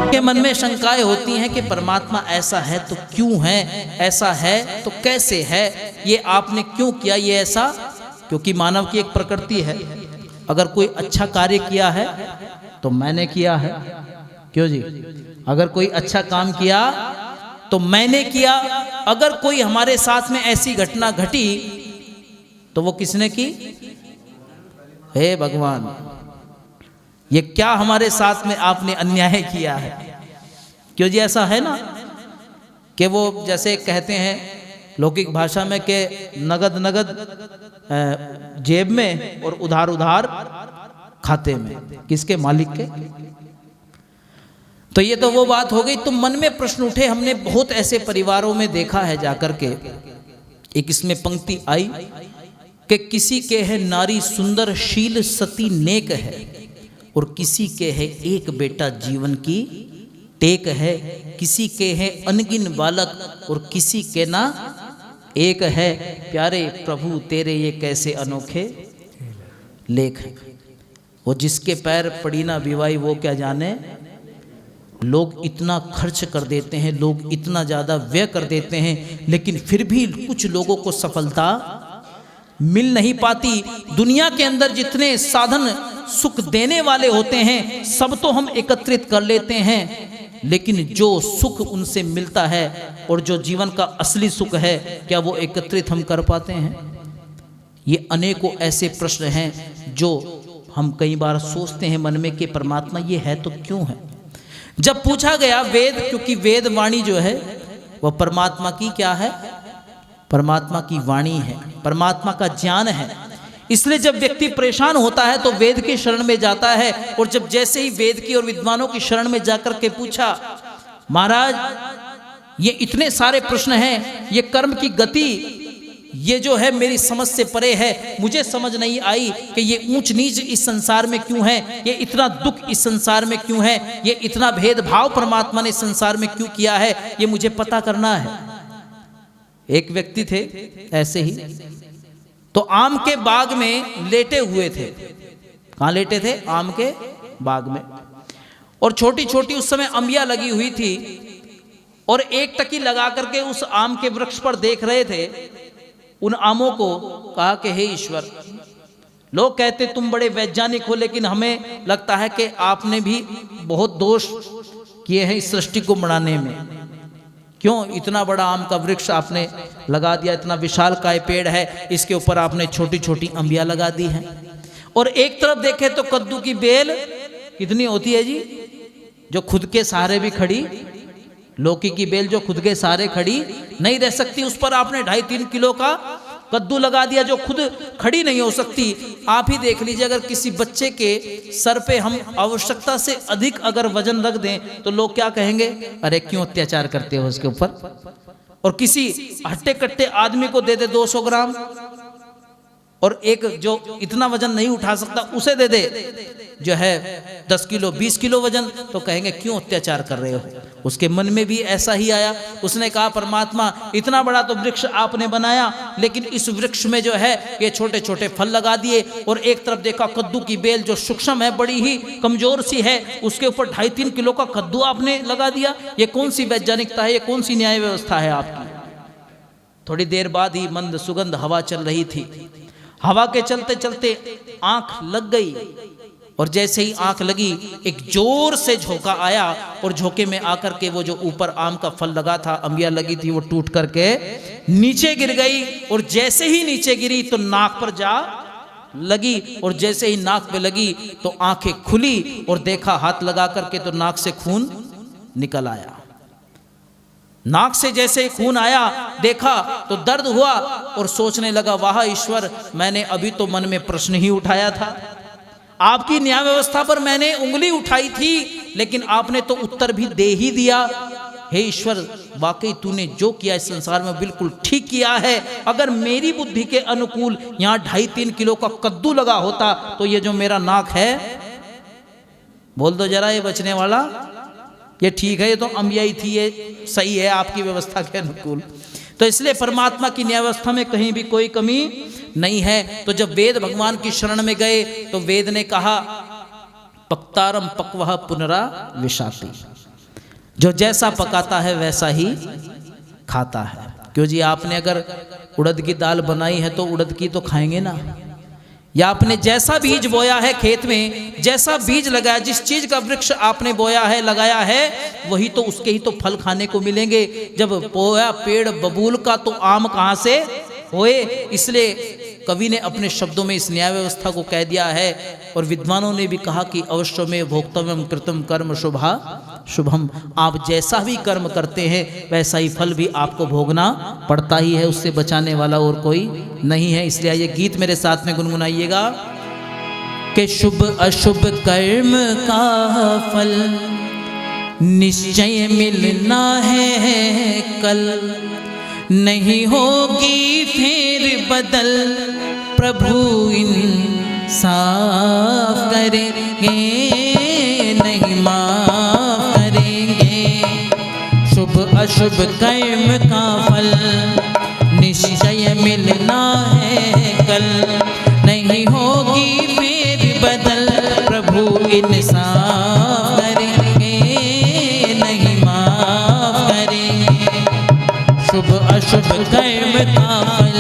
सबके मन में शंकाएं होती हैं कि परमात्मा ऐसा है तो क्यों है, ऐसा है तो कैसे है, ये आपने क्यों किया, ये ऐसा। क्योंकि मानव की एक प्रकृति है, अगर कोई अच्छा कार्य किया है तो मैंने किया है, क्यों जी, अगर कोई अच्छा काम किया तो मैंने किया, अगर कोई हमारे साथ में ऐसी घटना घटी तो वो किसने की, हे भगवान ये क्या हमारे साथ में आपने अन्याय किया है। क्यों जी, ऐसा है ना कि वो जैसे कहते हैं लौकिक भाषा में कि नगद नगद जेब में और उधार उधार खाते में, किसके, मालिक के। तो ये तो वो बात हो गई। तो मन में प्रश्न उठे, हमने बहुत ऐसे परिवारों में देखा है जाकर के। एक इसमें पंक्ति आई कि किसी के है नारी सुंदर शील सती नेक है, और किसी के है एक बेटा जीवन की टेक है, किसी के है अनगिन बालक और किसी के ना एक है, प्यारे प्रभु तेरे ये कैसे अनोखे लेख है। वो जिसके पैर पड़ी ना विवाई वो क्या जाने। लोग इतना खर्च कर देते हैं, लोग इतना ज़्यादा व्यय कर देते हैं, लेकिन फिर भी कुछ लोगों को सफलता मिल नहीं पाती। दुनिया के अंदर जितने साधन सुख देने वाले होते हैं सब तो हम एकत्रित कर लेते हैं, लेकिन जो सुख उनसे मिलता है और जो जीवन का असली सुख है, क्या वो एकत्रित हम कर पाते हैं। ये अनेकों ऐसे प्रश्न हैं जो हम कई बार सोचते हैं मन में कि परमात्मा ये है तो क्यों है। जब पूछा गया वेद, क्योंकि वेद वाणी जो है वह परमात्मा की क्या है, परमात्मा की वाणी है, परमात्मा का ज्ञान है। इसलिए जब व्यक्ति परेशान होता है तो वेद की शरण में जाता है, और जब जैसे ही वेद की और विद्वानों की शरण में जाकर के पूछा, महाराज ये इतने सारे प्रश्न हैं, ये कर्म की गति ये जो है मेरी समझ से परे है, मुझे समझ नहीं आई कि ये ऊंच नीच इस संसार में क्यों है, ये इतना दुख इस संसार में क्यों है, ये इतना भेदभाव परमात्मा ने संसार में क्यों किया है, ये मुझे पता करना है। एक व्यक्ति थे ऐसे ही, तो आम के बाग में लेटे हुए थे। कहाँ लेटे थे, आम के बाग में, और छोटी छोटी उस समय अम्बिया लगी हुई थी, और एक टकी लगा करके उस आम के वृक्ष पर देख रहे थे। उन आमों को कहा कि हे ईश्वर, लोग कहते तुम बड़े वैज्ञानिक हो, लेकिन हमें लगता है कि आपने भी बहुत दोष किए हैं इस सृष्टि को बनाने में। क्यों इतना बड़ा आम का वृक्ष आपने लगा दिया, इतना विशाल काय पेड़ है, इसके ऊपर आपने छोटी छोटी अम्बिया लगा दी हैं। और एक तरफ देखे तो कद्दू की बेल कितनी होती है जी, जो खुद के सहारे भी खड़ी, लौकी की बेल जो खुद के सहारे खड़ी नहीं रह सकती, उस पर आपने 2.5-3 किलो का कद्दू लगा दिया जो खुद खड़ी नहीं हो सकती। आप ही देख लीजिए, अगर किसी बच्चे के सर पे हम आवश्यकता से अधिक अगर वजन रख दें तो लोग क्या कहेंगे, अरे क्यों अत्याचार करते हो उसके ऊपर। और किसी हट्टे कट्टे आदमी को दे दे 200 ग्राम, और एक जो इतना वजन नहीं उठा सकता उसे दे दे जो है 10 किलो 20 किलो वजन, तो कहेंगे क्यों अत्याचार कर रहे हो। उसके मन में भी ऐसा ही आया। उसने कहा परमात्मा इतना बड़ा तो वृक्ष आपने बनाया, लेकिन इस वृक्ष में जो है ये छोटे छोटे फल लगा दिए, और एक तरफ देखा कद्दू की बेल जो सूक्ष्म है, बड़ी ही कमजोर सी है, उसके ऊपर 2.5-3 किलो का कद्दू आपने लगा दिया। ये कौन सी वैज्ञानिकता है, ये कौन सी न्याय व्यवस्था है आपकी। थोड़ी देर बाद ही मंद सुगंध हवा चल रही थी। हवा के चलते चलते आंख लग गई, और जैसे ही आंख लगी एक जोर से झोंका आया, और झोंके में आकर के वो जो ऊपर आम का फल लगा था, अम्बिया लगी थी, वो टूट करके नीचे गिर गई। और जैसे ही नीचे गिरी तो नाक पर जा लगी, और जैसे ही नाक पे लगी तो आंखें खुली, और देखा हाथ लगा करके तो नाक से खून निकल आया। नाक से जैसे खून आया देखा तो दर्द हुआ, और सोचने लगा वाह ईश्वर, मैंने अभी तो मन में प्रश्न ही उठाया था, आपकी न्याय व्यवस्था पर मैंने उंगली उठाई थी, लेकिन आपने तो उत्तर भी दे ही दिया। हे ईश्वर, वाकई तूने जो किया इस संसार में बिल्कुल ठीक किया है। अगर मेरी बुद्धि के अनुकूल यहाँ 2.5-3 किलो का कद्दू लगा होता तो ये जो मेरा नाक है, बोल दो जरा ये बचने वाला, ये ठीक है, ये तो अम्बियाई थी, ये सही है आपकी व्यवस्था के अनुकूल। तो इसलिए परमात्मा की न्याय व्यवस्था में कहीं भी कोई कमी नहीं है। तो जब वेद भगवान की शरण में गए तो वेद ने कहा पक्तारम पक्वह पुनरा विशाति, जो जैसा पकाता है वैसा ही खाता है। क्यों जी, आपने अगर उड़द की दाल बनाई है तो उड़द की तो खाएंगे ना। या आपने जैसा बीज बोया है खेत में, जैसा बीज लगाया, जिस चीज का वृक्ष आपने बोया है, लगाया है, वही तो उसके ही तो फल खाने को मिलेंगे। जब बोया पेड़ बबूल का तो आम कहाँ से होए। इसलिए कवि ने अपने शब्दों में इस न्याय व्यवस्था को कह दिया है, और विद्वानों ने भी कहा कि अवश्य में भोक्तव्यम कृतम कर्म शुभा शुभम। आप जैसा भी कर्म करते हैं वैसा ही फल भी आपको भोगना पड़ता ही है, उससे बचाने वाला और कोई नहीं है। इसलिए ये गीत मेरे साथ में गुनगुनाइएगा कि शुभ अशुभ कर्म का फल निश्चय मिलना है कल, नहीं होगी फिर बदल, प्रभु इंसाफ करेंगे, नहीं माफ करेंगे। शुभ अशुभ कर्म का फल निश्चय मिलना है कल, नहीं होगी फिर बदल, प्रभु इंसाफ करेंगे, नहीं माफ करेंगे। शुभ अशुभ कर्म का फल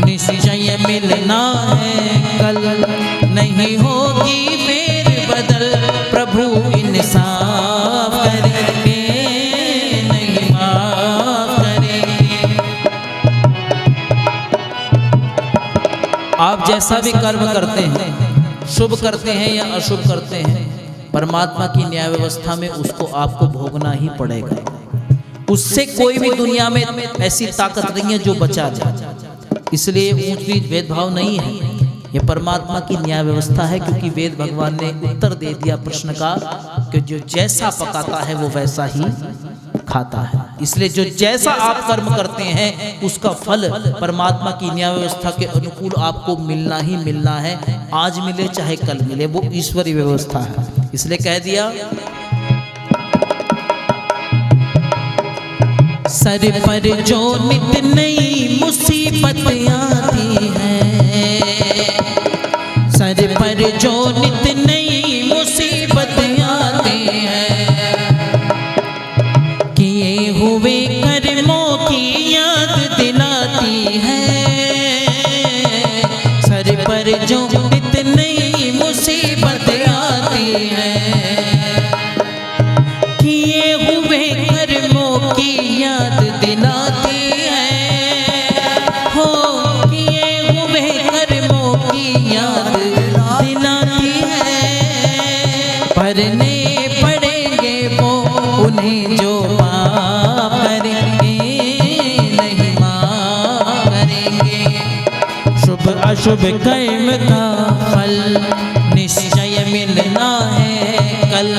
निश्चय मिलना है कल, नहीं होगी फिर बदल, प्रभु इंसाफ करेंगे, नहीं माफ करेंगे। आप जैसा भी कर्म करते हैं, शुभ करते हैं या अशुभ करते हैं, परमात्मा की न्याय व्यवस्था में उसको आपको भोगना ही पड़ेगा। उससे कोई भी दुनिया में ऐसी ताकत नहीं है जो बचा जाए। इसलिए ऊंच नीच भेदभाव नहीं है, ये परमात्मा की न्याय व्यवस्था है। क्योंकि वेद भगवान ने उत्तर दे दिया प्रश्न का कि जो जैसा पकाता है वो वैसा ही खाता है। इसलिए जो जैसा आप कर्म करते हैं उसका फल परमात्मा की न्याय व्यवस्था के अनुकूल आपको मिलना ही मिलना है। आज मिले चाहे कल मिले, वो ईश्वरीय व्यवस्था है। इसलिए कह दिया सर पर जो नित नई मुसीबत आती है, सर पर जो नित नई मुसीबत आती है, किए हुए कर्मों की याद दिलाती है। सर पर जो नित नई मुसीबत आती है, किए हुए कर्मों की याद दिलाती है, हो किए हुए कर्मों की याद दिलाती है। भरने पड़ेंगे वो उन्हें जो पाप करेंगे, नहीं माफ करेंगे। शुभ अशुभ कर्म का फल निश्चय मिलना है कल,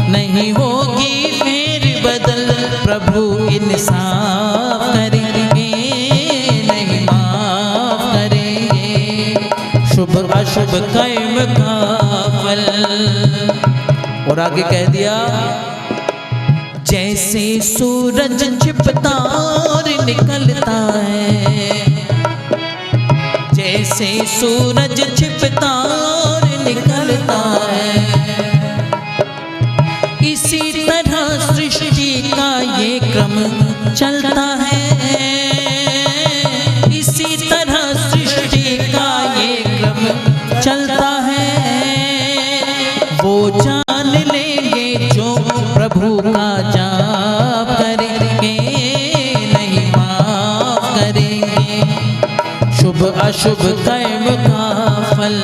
नहीं होगी फिर बदल, प्रभु इंसाफ करेंगे, नहीं माफ करेंगे। शुभ अशुभ कर्म का फल। और आगे कह दिया जैसे सूरज छिपता और निकलता है, जैसे सूरज छिपता और निकलता है, इसी तरह सृष्टि का ये क्रम चलता है। इसी तरह सृष्टि का ये क्रम चलता है। वो जान लेंगे जो प्रभु का जाप करेंगे, नहीं माफ करेंगे। शुभ अशुभ कर्म का फल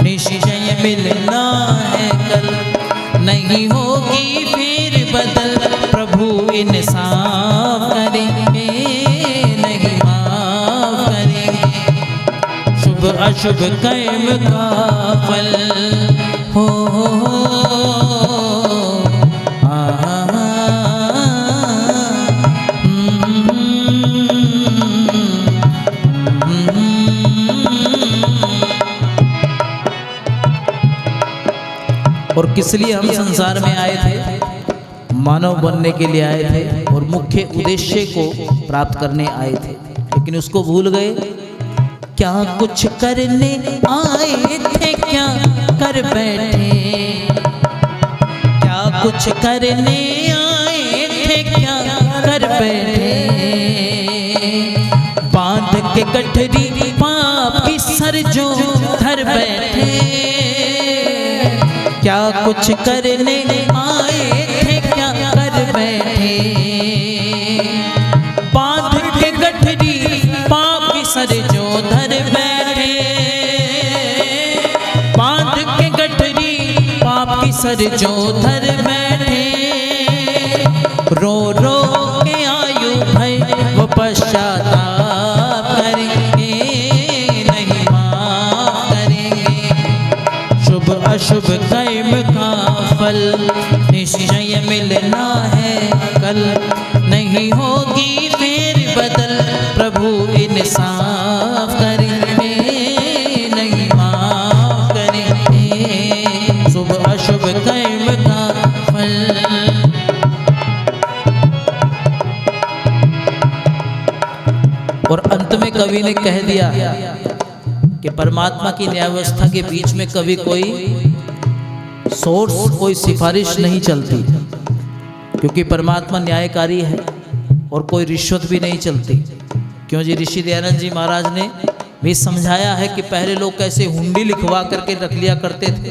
निश्चय मिलना है कल, नहीं होगी फिर बदल, प्रभु इंसाफ करेंगे, नहीं माफ करेंगे। शुभ अशुभ कर्म का फल हो और किस लिए हम संसार में आए थे? मानव बनने के लिए आए थे और मुख्य उद्देश्य को प्राप्त करने आए थे, लेकिन उसको भूल गए। क्या कुछ करने आए थे, क्या कर बैठे, क्या कुछ करने क्या कर बैठे, बांध के गठरी पाप की सर जो धर बैठे, क्या कुछ करने आए थे क्या कर बैठे, बांध के गठरी पाप की सर जो धर बैठे, बांध के गठरी पाप की सर जो धर बैठे, रो रो के आयु भय वो पश्चाताप करेंगे, नहीं माफ करेंगे। शुभ अशुभ कर्म का फल निश्चय मिलना है कल, नहीं होगी फेर बदल प्रभु इंसाफ करेंगे, नहीं माफ करेंगे। शुभ अशुभ कर्म का फल। और अंत में कवि ने कह दिया कि परमात्मा की न्याय व्यवस्था के बीच में कभी कोई सोर्स, कोई सिफारिश नहीं चलती, क्योंकि परमात्मा न्यायकारी है और कोई रिश्वत भी नहीं चलती। क्यों जी, ऋषि दयानंद जी महाराज ने भी समझाया है कि पहले लोग कैसे हुंडी लिखवा करके रख लिया करते थे,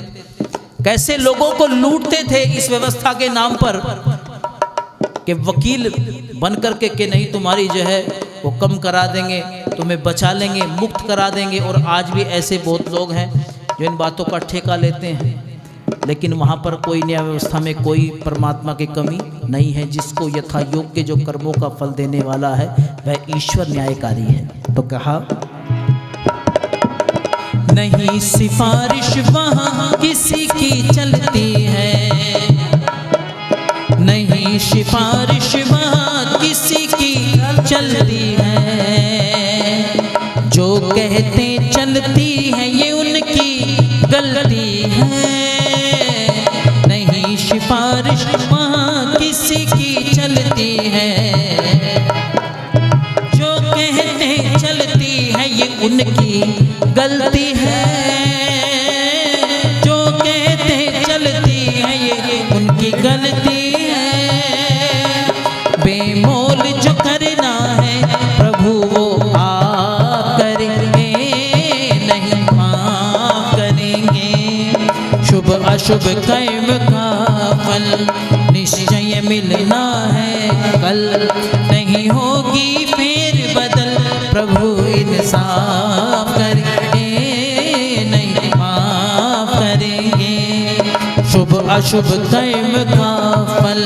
कैसे लोगों को लूटते थे इस व्यवस्था के नाम पर, कि वकील बन करके कि नहीं तुम्हारी जो है वो कम करा देंगे, तुम्हें बचा लेंगे, मुक्त करा देंगे। और आज भी ऐसे बहुत लोग हैं जो इन बातों का ठेका लेते हैं, लेकिन वहाँ पर कोई न्याय व्यवस्था में कोई परमात्मा की कमी नहीं है। जिसको यथा योग्य जो कर्मों का फल देने वाला है वह ईश्वर न्यायकारी है। तो कहा नहीं सिफारिश वहाँ किसी की चलती है, नहीं सिफारिश वहाँ किसी की चलती है, जो कहते चलती है ये उनकी गलती है, नहीं सिफारिश वहाँ किसी की चलती है, जो कहते चलती है ये उनकी गलती है, जो कहते चलती है ये उनकी गलती है। बेमोल जो करना है प्रभु वो आप करेंगे, नहीं माफ करेंगे। शुभ अशुभ कर्म का फल निश्चय मिलना है कल, नहीं होगी फेर बदल प्रभु इंसाफ करेंगे, नहीं माफ करेंगे। शुभ अशुभ कर्म का फल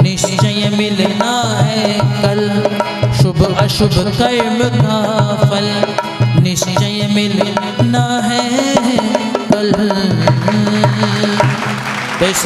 निश्चय मिलना है कल, शुभ अशुभ कर्म का फल निश्चय मिलना है